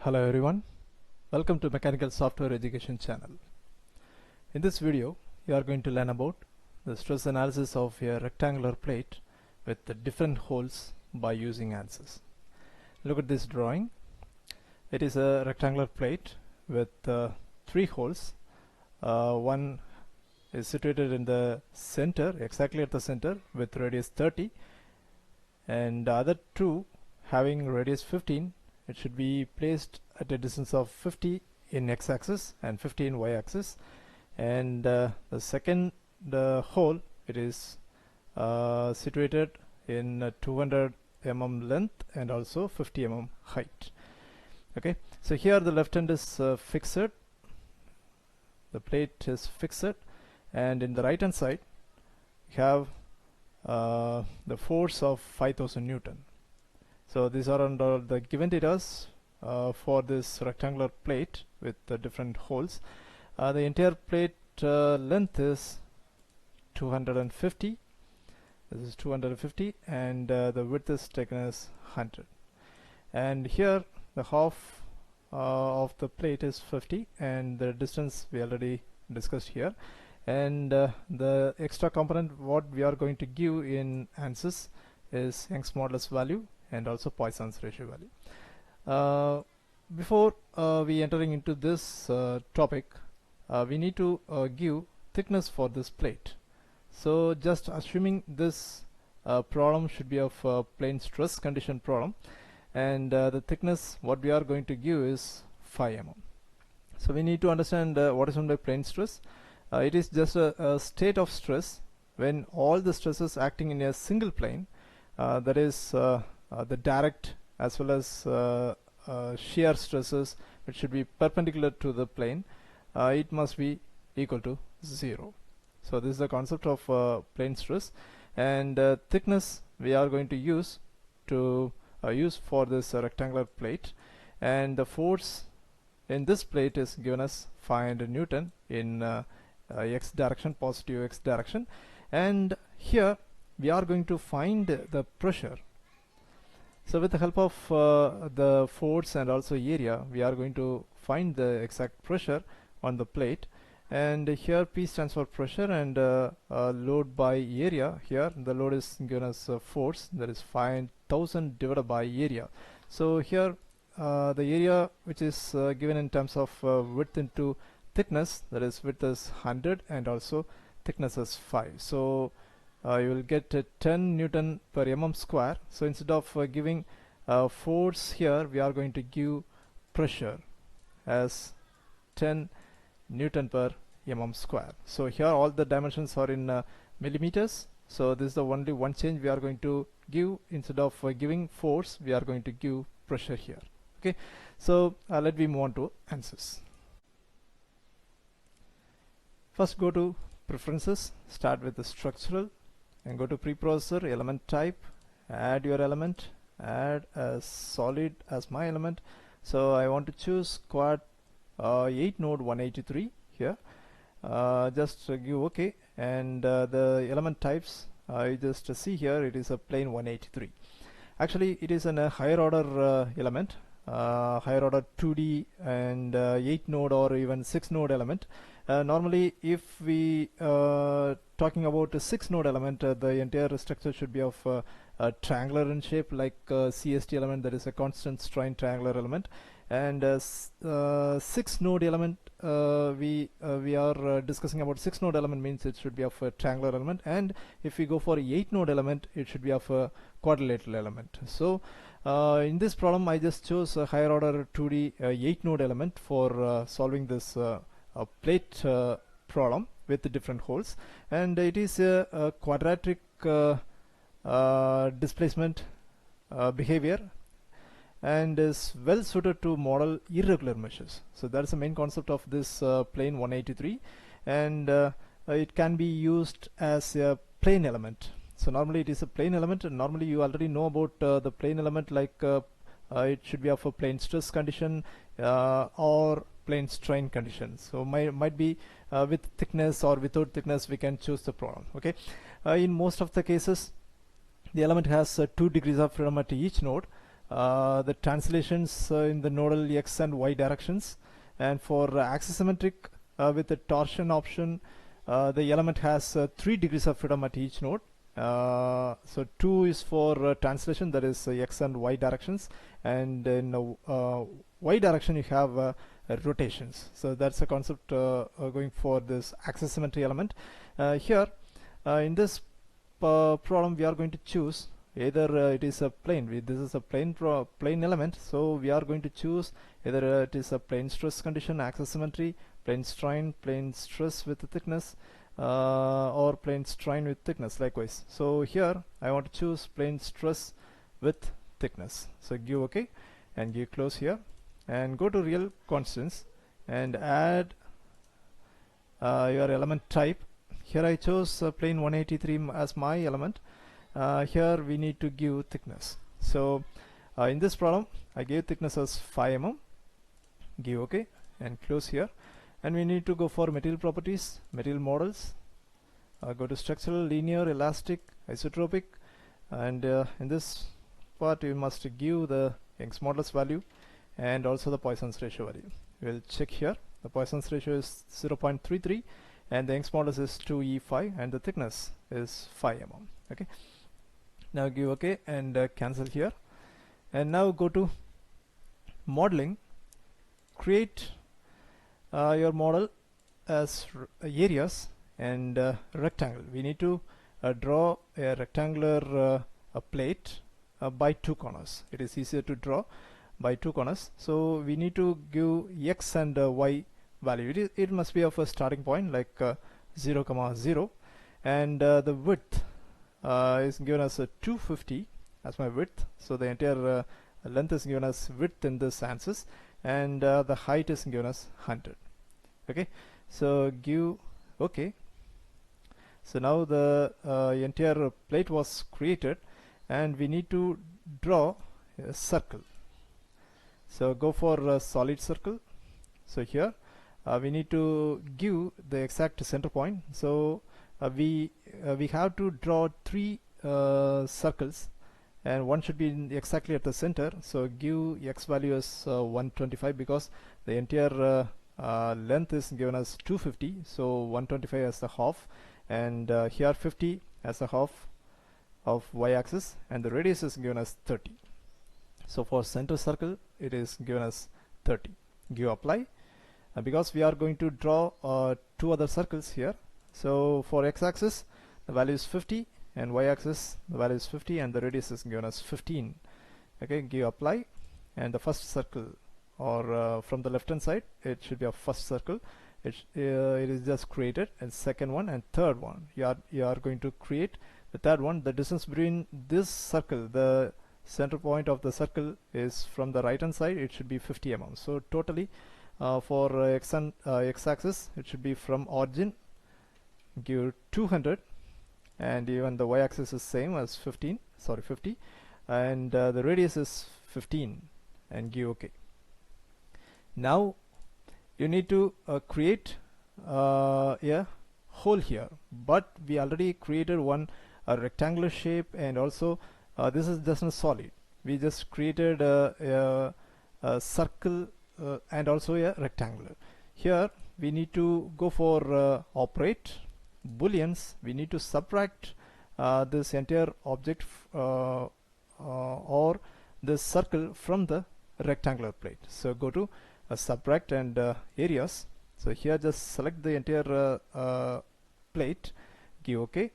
Hello everyone, welcome to Mechanical Software Education channel. In this video you are going to learn about the stress analysis of a rectangular plate with the different holes by using ANSYS. Look at this drawing. It is a rectangular plate with three holes. One is situated in the center, exactly at the center, with radius 30, and the other two having radius 15. It should be placed at a distance of 50 in x-axis and 50 in y-axis, and the second hole, it is situated in 200 mm length and also 50 mm height. Okay, so here the left end is fixed, the plate is fixed, and in the right hand side you have the force of 5000 Newton. So these are under the given data for this rectangular plate with the different holes. The entire plate length is 250. This is 250, and the width is taken as 100. And here the half of the plate is 50, and the distance we already discussed here. And the extra component what we are going to give in ANSYS is Young's modulus value and also Poisson's ratio value. Before we entering into this topic, we need to give thickness for this plate. So just assuming this problem should be of plane stress condition problem, and the thickness what we are going to give is 5 mm. So we need to understand what is meant by plane stress. It is just a state of stress when all the stresses acting in a single plane, that is the direct as well as shear stresses, which should be perpendicular to the plane, it must be equal to 0. So this is the concept of plane stress, and thickness we are going to use for this rectangular plate, and the force in this plate is given as 500 Newton in x direction, positive x direction, and here we are going to find the pressure. So with the help of the force and also area, we are going to find the exact pressure on the plate. And here P stands for pressure, and load by area. Here the load is given as force, that is 5000 divided by area. So here the area which is given in terms of width into thickness, that is width is 100 and also thickness is 5. So you will get 10 Newton per mm square. So instead of giving force here, we are going to give pressure as 10 Newton per mm square. So here all the dimensions are in millimeters. So this is the only one change we are going to give. Instead of giving force, we are going to give pressure here. Okay, so let me move on to ANSYS. First go to preferences, start with the structural, and go to preprocessor, element type, add your element, add a solid as my element. So I want to choose quad 8 node 183 here. Just give OK, and the element types I just see here, it is a plane 183. Actually it is a higher order element, higher order 2D and 8 node or even 6 node element. Normally if we talking about a 6 node element, the entire structure should be of triangular in shape, like CST element, that is a constant strain triangular element. And 6 node element, we are discussing about 6 node element means it should be of a triangular element, and if we go for 8 node element, it should be of a quadrilateral element. So in this problem I just chose a higher order 2D 8 node element for solving this plate problem with the different holes, and it is a quadratic displacement behavior, and is well suited to model irregular meshes. So that is the main concept of this plane 183, and it can be used as a plane element. So normally it is a plane element, and normally you already know about the plane element, like it should be of a plane stress condition or plane strain condition. So might be with thickness or without thickness, we can choose the problem. Okay, in most of the cases the element has 2 degrees of freedom at each node, the translations in the nodal x and y directions, and for axisymmetric with the torsion option, the element has 3 degrees of freedom at each node. So 2 is for translation, that is x and y directions, and in y direction you have rotations. So that's the concept going for this axisymmetry element. Here in this problem we are going to choose either it is a plane. This is a plane element, so we are going to choose either it is a plane stress condition, axisymmetry, plane strain, plane stress with the thickness, or plane strain with thickness likewise. So here I want to choose plane stress with thickness. So give OK and give close here and go to real constants and add your element type. Here I chose plane 183 as my element. Here we need to give thickness. So in this problem I gave thickness as 5 mm. Give OK and close here, and we need to go for material properties, material models, go to structural, linear, elastic, isotropic, and in this part you must give the Young's modulus value and also the Poisson's ratio value. We'll check here. The Poisson's ratio is 0.33 and the Young's modulus is 2E5 and the thickness is 5 mm. Okay. Now give OK and cancel here, and now go to modeling, create your model as areas and rectangle. We need to draw a rectangular plate by 2 corners. It is easier to draw by 2 corners, so we need to give x and y value. It must be of a starting point like 0, 0, and the width is given as 250 as my width. So the entire length is given as width in this ANSYS, and the height is given as 100. Okay, so give OK. So now the entire plate was created, and we need to draw a circle. So go for a solid circle. So here we need to give the exact center point. So we have to draw 3 circles, and one should be exactly at the center. So give x value as 125 because the entire length is given as 250, so 125 as the half, and here 50 as the half of y-axis, and the radius is given as 30. So for center circle it is given as 30. Give apply, because we are going to draw 2 other circles here. So for x-axis the value is 50 and y-axis the value is 50 and the radius is given as 15. Okay, give apply, and the first circle, or from the left hand side it should be a first circle. It is just created, and second one and third one you are going to create. The third one, the distance between this circle, the center point of the circle is from the right hand side, it should be 50 mm. So totally for x-axis it should be from origin, give 200, and even the y-axis is same as 50, and the radius is 15, and give OK. Now you need to create a hole here, but we already created a rectangular shape, and also this is just a solid. We just created a circle and also a rectangular. Here we need to go for operate booleans. We need to subtract this entire object or this circle from the rectangular plate. So go to subtract and areas. So here just select the entire plate, give OK,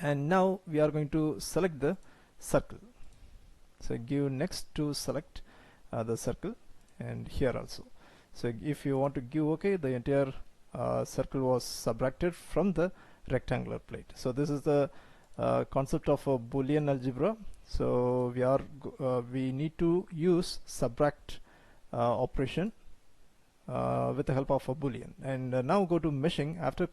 and now we are going to select the circle. So give next to select the circle, and here also. So if you want to give OK, the entire circle was subtracted from the rectangular plate. So this is the concept of a Boolean algebra. So we need to use subtract operation with the help of a Boolean. And now go to meshing. After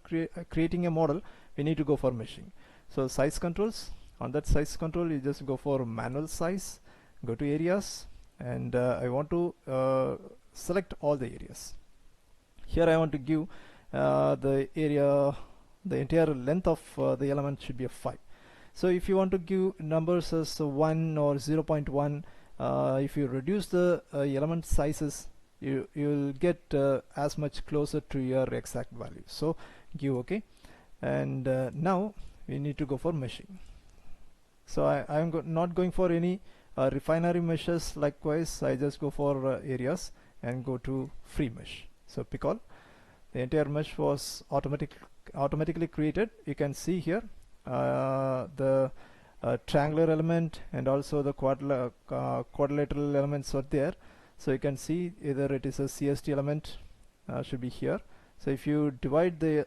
creating a model, we need to go for meshing. So size controls, on that size control you just go for manual size, go to areas, and I want to select all the areas. Here I want to give the area, the entire length of the element should be a 5. So if you want to give numbers as 1 or 0.1, if you reduce the element sizes, you'll get as much closer to your exact value. So give OK, and now we need to go for meshing. So I'm not going for any refinery meshes. Likewise, I just go for areas and go to free mesh. So pick all. The entire mesh was automatically created. You can see here the triangular element and also the quadrilateral elements are there. So you can see either it is a CST element, should be here. So if you divide the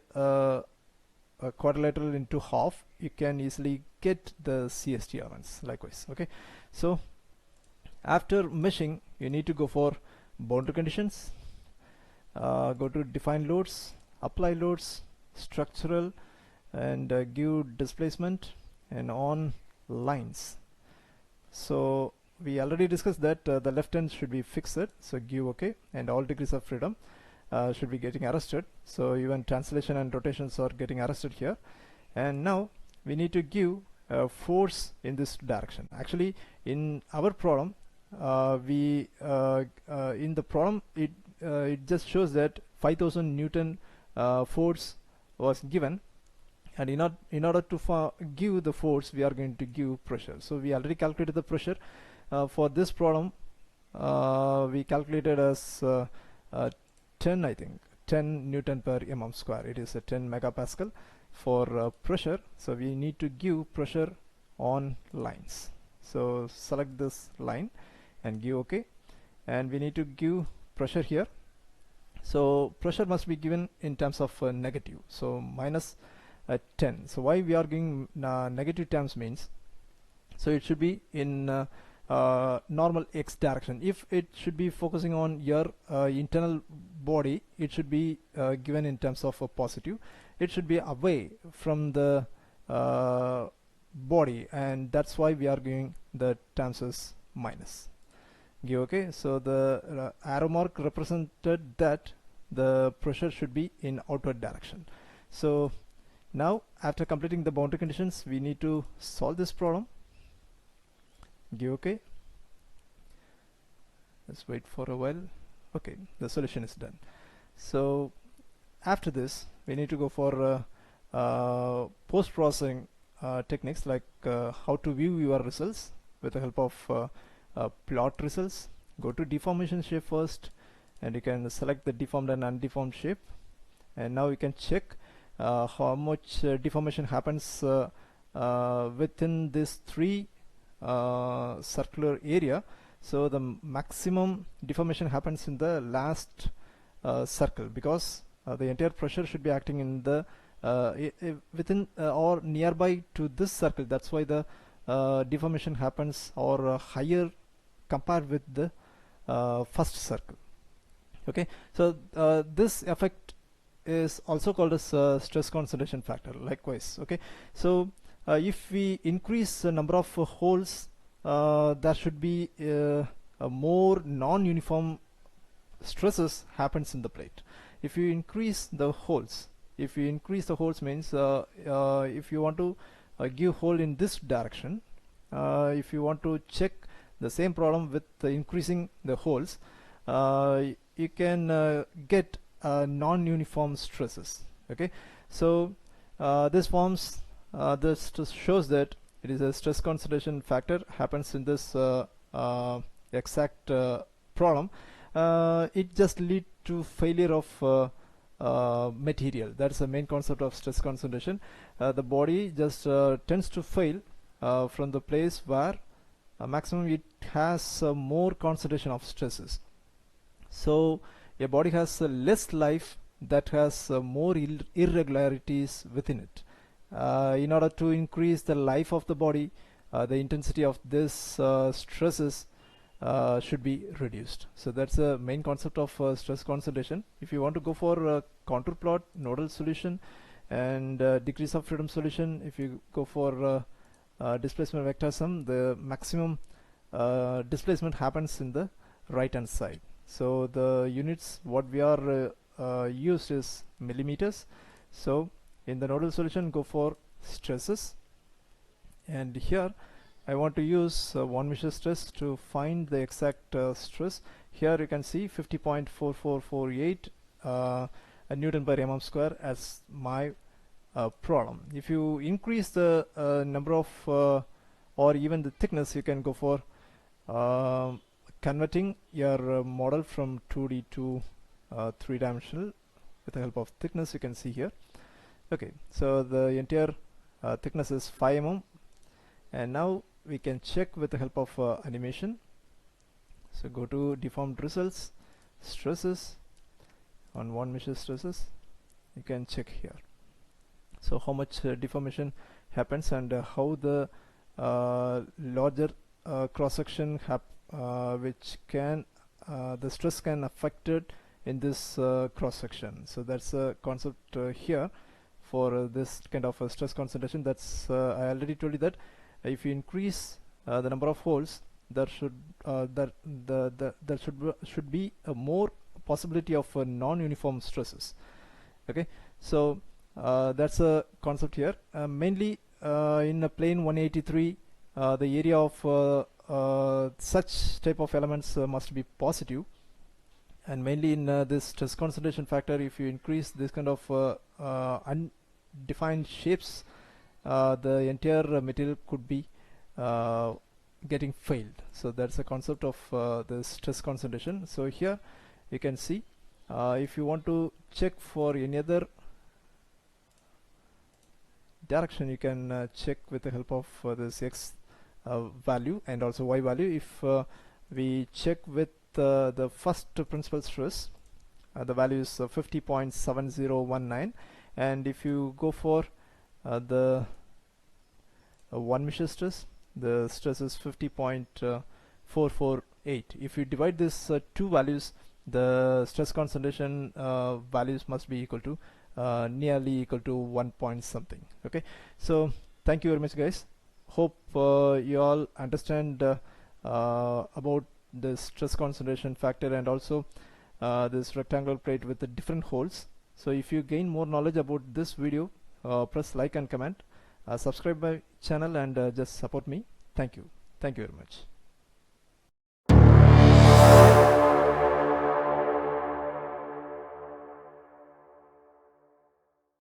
quadrilateral into half, you can easily get the CST elements likewise. Okay, so after meshing, you need to go for boundary conditions, go to define loads, apply loads, structural, and give displacement and on lines. So we already discussed that the left hand should be fixed, so give OK, and all degrees of freedom should be getting arrested. So even translation and rotations are getting arrested here. And now we need to give force in this direction. Actually, in our problem, in the problem it just shows that 5000 Newton force was given, and in order to give the force, we are going to give pressure. So we already calculated the pressure for this problem. We calculated as 10, I think 10 Newton per mm square. It is a 10 megapascal for pressure. So we need to give pressure on lines. So select this line and give OK, and we need to give pressure here. So pressure must be given in terms of negative, so minus 10. So why we are giving negative terms means, so it should be in normal x direction. If it should be focusing on your internal body, it should be given in terms of a positive. It should be away from the body, and that's why we are giving the terms as minus. Give OK. So the arrow mark represented that the pressure should be in outward direction. So now after completing the boundary conditions, we need to solve this problem. Give OK. Let's wait for a while. Okay, the solution is done. So after this, we need to go for post-processing techniques, like how to view your results with the help of plot results. Go to deformation shape first, and you can select the deformed and undeformed shape, and now you can check how much deformation happens within this 3 circular area. So the maximum deformation happens in the last circle, because the entire pressure should be acting in the within or nearby to this circle. That's why the deformation happens or higher compared with the first circle. Okay, so this effect is also called as stress concentration factor likewise. Okay, so if we increase the number of holes, there should be a more non-uniform stresses happens in the plate. If you increase the holes, means if you want to give hole in this direction, if you want to check the same problem with increasing the holes, you can get non-uniform stresses. Okay, so this shows that it is a stress concentration factor happens in this exact problem. It just lead to failure of material. That's the main concept of stress concentration. The body just tends to fail from the place where maximum it has more concentration of stresses. So a body has less life that has more irregularities within it. In order to increase the life of the body, the intensity of this stresses should be reduced. So that's the main concept of stress concentration. If you want to go for contour plot, nodal solution, and degrees of freedom solution, if you go for displacement vector sum, the maximum displacement happens in the right hand side. So the units what we are used is millimeters. So in the nodal solution, go for stresses, and here I want to use one measure stress to find the exact stress. Here you can see 50.4448 Newton per mm square as my problem. If you increase the number of or even the thickness, you can go for converting your model from 2D to 3-dimensional with the help of thickness. You can see here. Okay, so the entire thickness is 5 mm, and now we can check with the help of animation. So go to deformed results, stresses. On one measure stresses, you can check here. So how much deformation happens, and how the larger cross section which can the stress can affect it in this cross section. So that's a concept here for this kind of a stress concentration. That's I already told you that if you increase the number of holes, there should should be a more possibility of non-uniform stresses. Okay, so that's a concept here. Mainly in a plane 183, the area of such type of elements must be positive, and mainly in this stress concentration factor, if you increase this kind of undefined shapes, the entire material could be getting failed. So that's a concept of the stress concentration. So here you can see if you want to check for any other direction, you can check with the help of this x value and also y value. If we check with the first principal stress, the value is 50.7019, and if you go for the one measure stress, the stress is 50.448. If you divide these two values, the stress concentration values must be equal to nearly equal to 1 point something. Okay, so thank you very much, guys. Hope you all understand about the stress concentration factor and also this rectangular plate with the different holes. So if you gain more knowledge about this video, press like and comment, subscribe my channel, and just support me. Thank you very much.